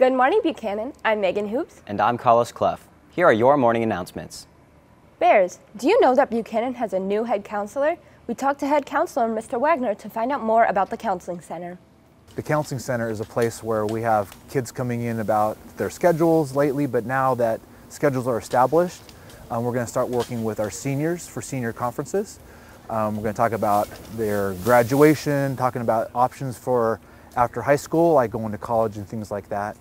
Good morning, Buchanan. I'm Megan Hoops. And I'm Carlos Clough. Here are your morning announcements. Bears, do you know that Buchanan has a new head counselor? We talked to head counselor Mr. Wagner to find out more about the counseling center. The counseling center is a place where we have kids coming in about their schedules lately, but now that schedules are established, we're going to start working with our seniors for senior conferences. We're going to talk about their graduation, talking about options for after high school, like going to college and things like that.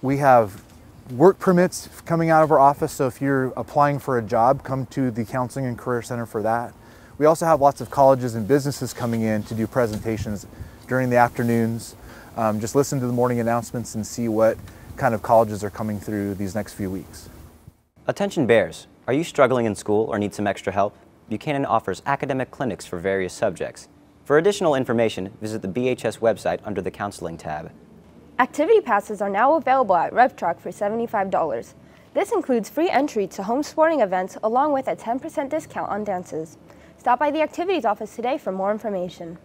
We have work permits coming out of our office, so if you're applying for a job, come to the Counseling and Career Center for that. We also have lots of colleges and businesses coming in to do presentations during the afternoons. Just listen to the morning announcements and see what kind of colleges are coming through these next few weeks. Attention Bears, are you struggling in school or need some extra help? Buchanan offers academic clinics for various subjects. For additional information, visit the BHS website under the Counseling tab. Activity passes are now available at RevTruck for $75. This includes free entry to home sporting events along with a 10% discount on dances. Stop by the activities office today for more information.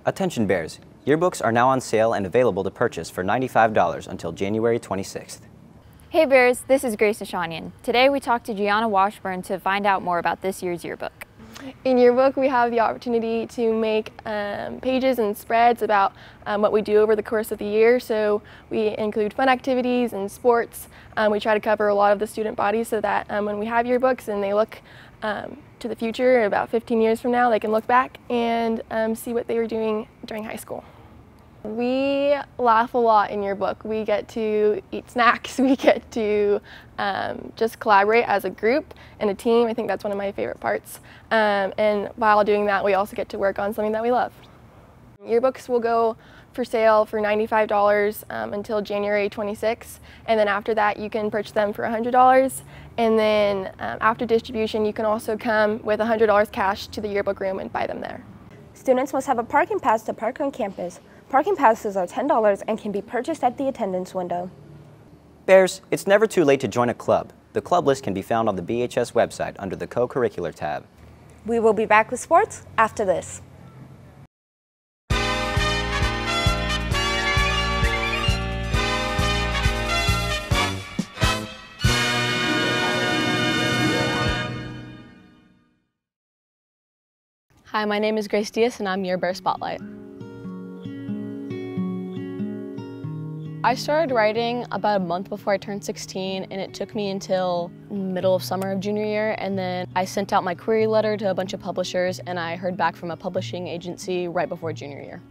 Attention Bears, yearbooks are now on sale and available to purchase for $95 until January 26th. Hey Bears, this is Grace Ashanian. Today we talked to Gianna Washburn to find out more about this year's yearbook. In yearbook, we have the opportunity to make pages and spreads about what we do over the course of the year. So we include fun activities and sports. We try to cover a lot of the student body so that when we have yearbooks and they look to the future, about 15 years from now, they can look back and see what they were doing during high school. We laugh a lot in yearbook. We get to eat snacks, we get to just collaborate as a group and a team. I think that's one of my favorite parts. And while doing that, we also get to work on something that we love. Yearbooks will go for sale for $95 until January 26th, and then after that you can purchase them for $100. And then after distribution, you can also come with $100 cash to the yearbook room and buy them there. Students must have a parking pass to park on campus. Parking passes are $10 and can be purchased at the attendance window. Bears, it's never too late to join a club. The club list can be found on the BHS website under the Co-Curricular tab. We will be back with sports after this. Hi, my name is Grace Diaz and I'm your Bear Spotlight. I started writing about a month before I turned 16, and it took me until middle of summer of junior year, and then I sent out my query letter to a bunch of publishers and I heard back from a publishing agency right before junior year.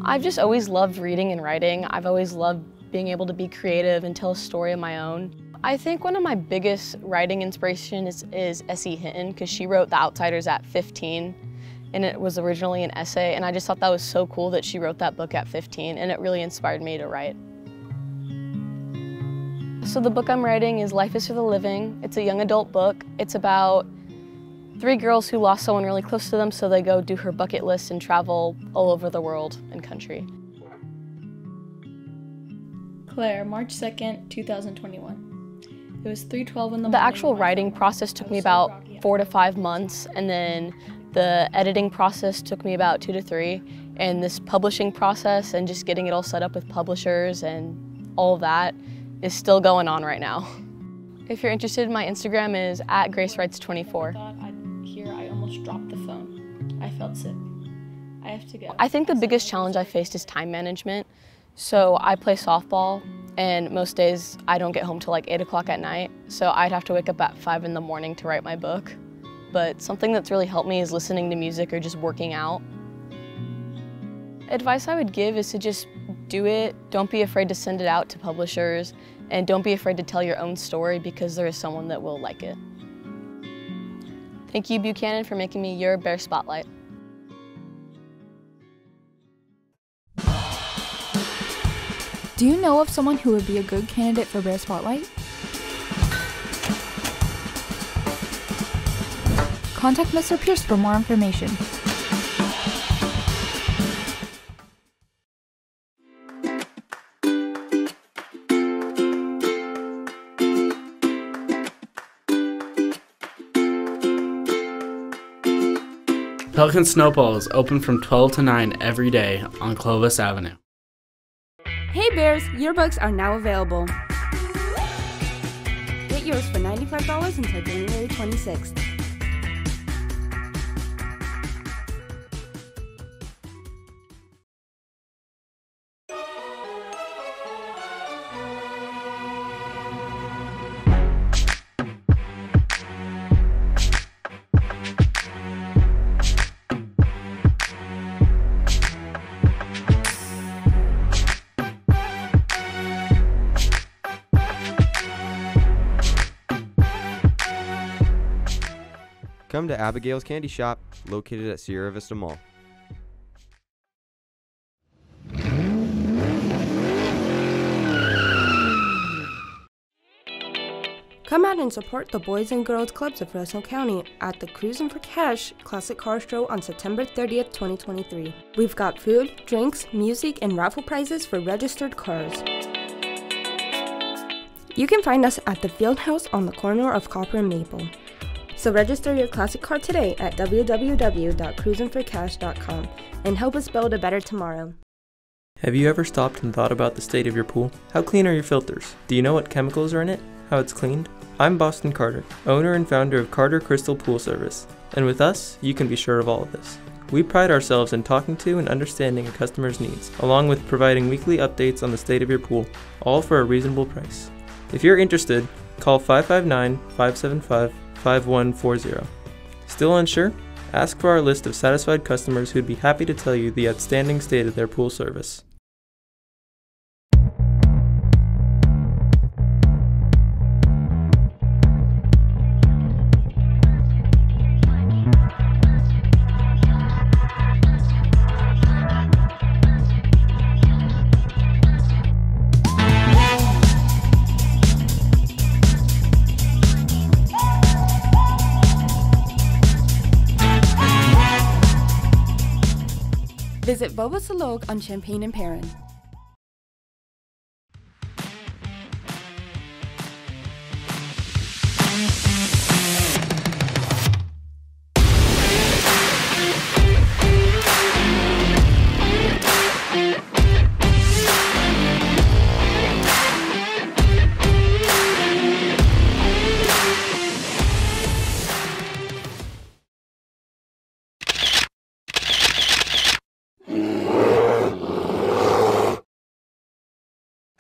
I've just always loved reading and writing. I've always loved being able to be creative and tell a story of my own. I think one of my biggest writing inspirations is S.E. Hinton, because she wrote The Outsiders at 15. And it was originally an essay, and I just thought that was so cool that she wrote that book at 15, and it really inspired me to write. So the book I'm writing is Life is for the Living. It's a young adult book. It's about 3 girls who lost someone really close to them, so they go do her bucket list and travel all over the world and country. Claire, March 2nd, 2021. It was 3:12 in the morning. The actual writing process took me about 4 to 5 months, and then the editing process took me about 2 to 3, and this publishing process and just getting it all set up with publishers and all of that is still going on right now. If you're interested, my Instagram is @GraceWrites24. I almost dropped the phone. I felt sick. I have to go. I think the biggest challenge I faced is time management. So I play softball, and most days I don't get home till like 8 o'clock at night, so I'd have to wake up at 5 in the morning to write my book. But something that's really helped me is listening to music or just working out. Advice I would give is to just do it. Don't be afraid to send it out to publishers, and don't be afraid to tell your own story, because there is someone that will like it. Thank you, Buchanan, for making me your Bear Spotlight. Do you know of someone who would be a good candidate for Bear Spotlight? Contact Mr. Pierce for more information. Pelican Snowball is open from 12 to 9 every day on Clovis Avenue. Hey Bears, yearbooks are now available. Get yours for $95 until January 26th. Come to Abigail's Candy Shop, located at Sierra Vista Mall. Come out and support the Boys and Girls Clubs of Fresno County at the Cruisin' for Cash Classic Car Show on September 30th, 2023. We've got food, drinks, music, and raffle prizes for registered cars. You can find us at the Field House on the corner of Copper and Maple. So register your classic car today at www.cruisinforcash.com and help us build a better tomorrow. Have you ever stopped and thought about the state of your pool? How clean are your filters? Do you know what chemicals are in it? How it's cleaned? I'm Boston Carter, owner and founder of Carter Crystal Pool Service. And with us, you can be sure of all of this. We pride ourselves in talking to and understanding a customer's needs, along with providing weekly updates on the state of your pool, all for a reasonable price. If you're interested, call 559-575-5140. Still unsure? Ask for our list of satisfied customers who'd be happy to tell you the outstanding state of their pool service. Visit Boba Salog on Champaign and Perrin.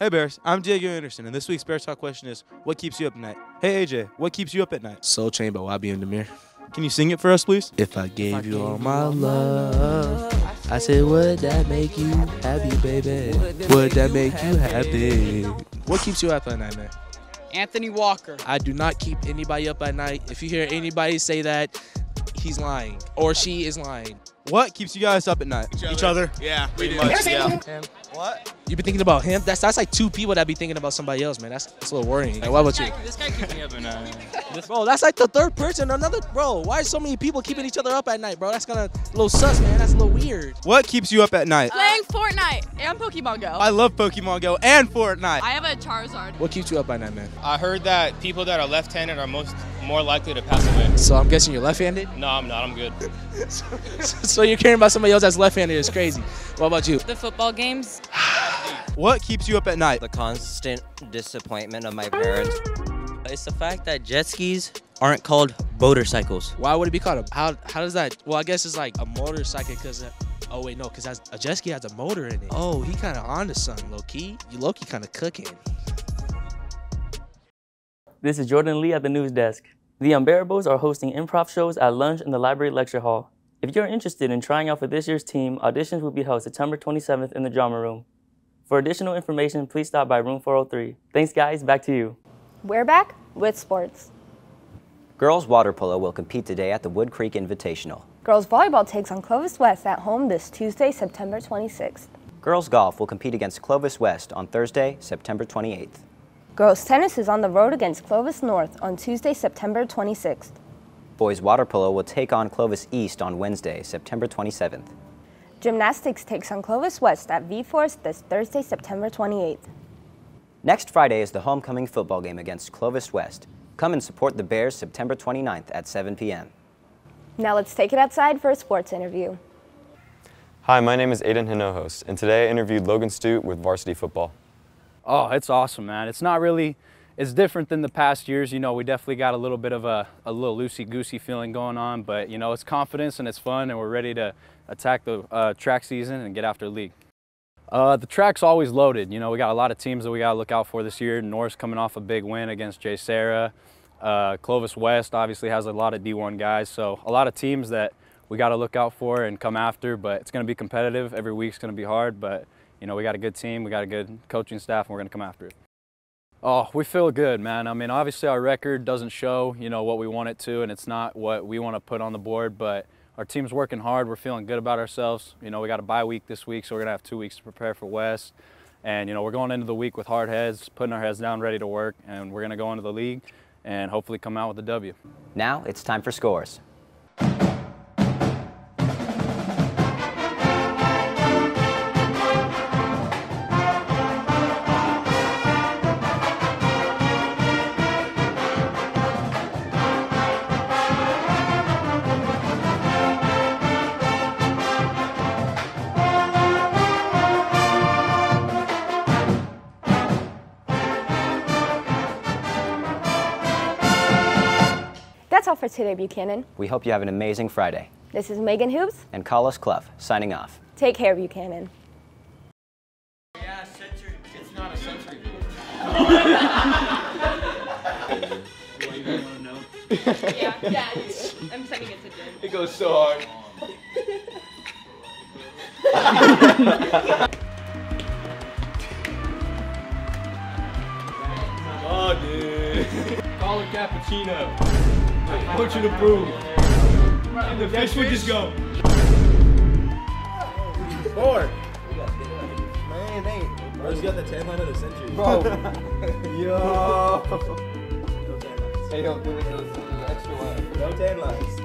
Hey Bears, I'm Diego Anderson, and this week's Bears Talk question is, what keeps you up at night? Hey AJ, what keeps you up at night? Soul Chain by YB and Demir. Can you sing it for us, please? If I gave you all my love, I said, would that make you happy, baby? Would that make you happy? What keeps you up at night, man? Anthony Walker. I do not keep anybody up at night. If you hear anybody say that, he's lying or she is lying. What keeps you guys up at night? Each other? Yeah, pretty much. Yeah. What? You been thinking about him? That's like two people that be thinking about somebody else, man. That's a little worrying. Like, what about you? This guy keeps me up at night. Bro, that's like the third person. Bro, why are so many people keeping each other up at night, bro? That's kind of a little sus, man. That's a little weird. What keeps you up at night? Playing Fortnite and Pokemon Go. I love Pokemon Go and Fortnite. I have a Charizard. What keeps you up at night, man? I heard that people that are left-handed are more likely to pass away. So I'm guessing you're left-handed? No, I'm not. I'm good. So you're caring about somebody else that's left-handed is crazy. What about you? The football games. What keeps you up at night? The constant disappointment of my parents. It's the fact that jet skis aren't called motorcycles. Why would it be called how does that? Well, I guess it's like a motorcycle because oh wait, no, because a jet ski has a motor in it. Oh, he kind of onto something, low-key. You low-key kind of cooking. This is Jordan Lee at the news desk. The Unbearables are hosting improv shows at lunch in the library lecture hall. If you're interested in trying out for this year's team, auditions will be held September 27th in the drama room. For additional information, please stop by room 403. Thanks, guys. Back to you. We're back with sports. Girls water polo will compete today at the Wood Creek Invitational. Girls volleyball takes on Clovis West at home this Tuesday, September 26th. Girls golf will compete against Clovis West on Thursday, September 28th. Girls tennis is on the road against Clovis North on Tuesday, September 26th. Boys water polo will take on Clovis East on Wednesday, September 27th. Gymnastics takes on Clovis West at V-Force this Thursday, September 28th. Next Friday is the homecoming football game against Clovis West. Come and support the Bears September 29th at 7 p.m. Now let's take it outside for a sports interview. Hi, my name is Aiden Hinojos, and today I interviewed Logan Stute with varsity football. Oh, it's awesome, man. It's not really, it's different than the past years. You know, we definitely got a little bit of a little loosey-goosey feeling going on, but, you know, it's confidence and it's fun, and we're ready to attack the track season and get after the league. The track's always loaded. You know, we got a lot of teams that we got to look out for this year. Norris coming off a big win against Jay Sarah. Clovis West obviously has a lot of D1 guys, so a lot of teams that we got to look out for and come after, but it's going to be competitive. Every week's going to be hard, but, you know, we got a good team, we got a good coaching staff, and we're going to come after it. Oh, we feel good, man. I mean, obviously our record doesn't show, you know, what we want it to, and it's not what we want to put on the board, but our team's working hard. We're feeling good about ourselves. You know, we got a bye week this week, so we're going to have 2 weeks to prepare for West. And, you know, we're going into the week with hard heads, putting our heads down, ready to work, and we're going to go into the league and hopefully come out with a W. Now it's time for scores. That's all for today, Buchanan. We hope you have an amazing Friday. This is Megan Hoobs And Carlos Clough, signing off. Take care, Buchanan. Yeah, it's not a sensory You want to know? Yeah, I'm sending it to Jim. It goes so hard. Oh, dude. Call it cappuccino. I want you to prove. And the fish would just go. 4. Man, dang. Bro's got the 10 line of the century. Bro. Yo. Hey, don't give it those extra lines. No 10 lines.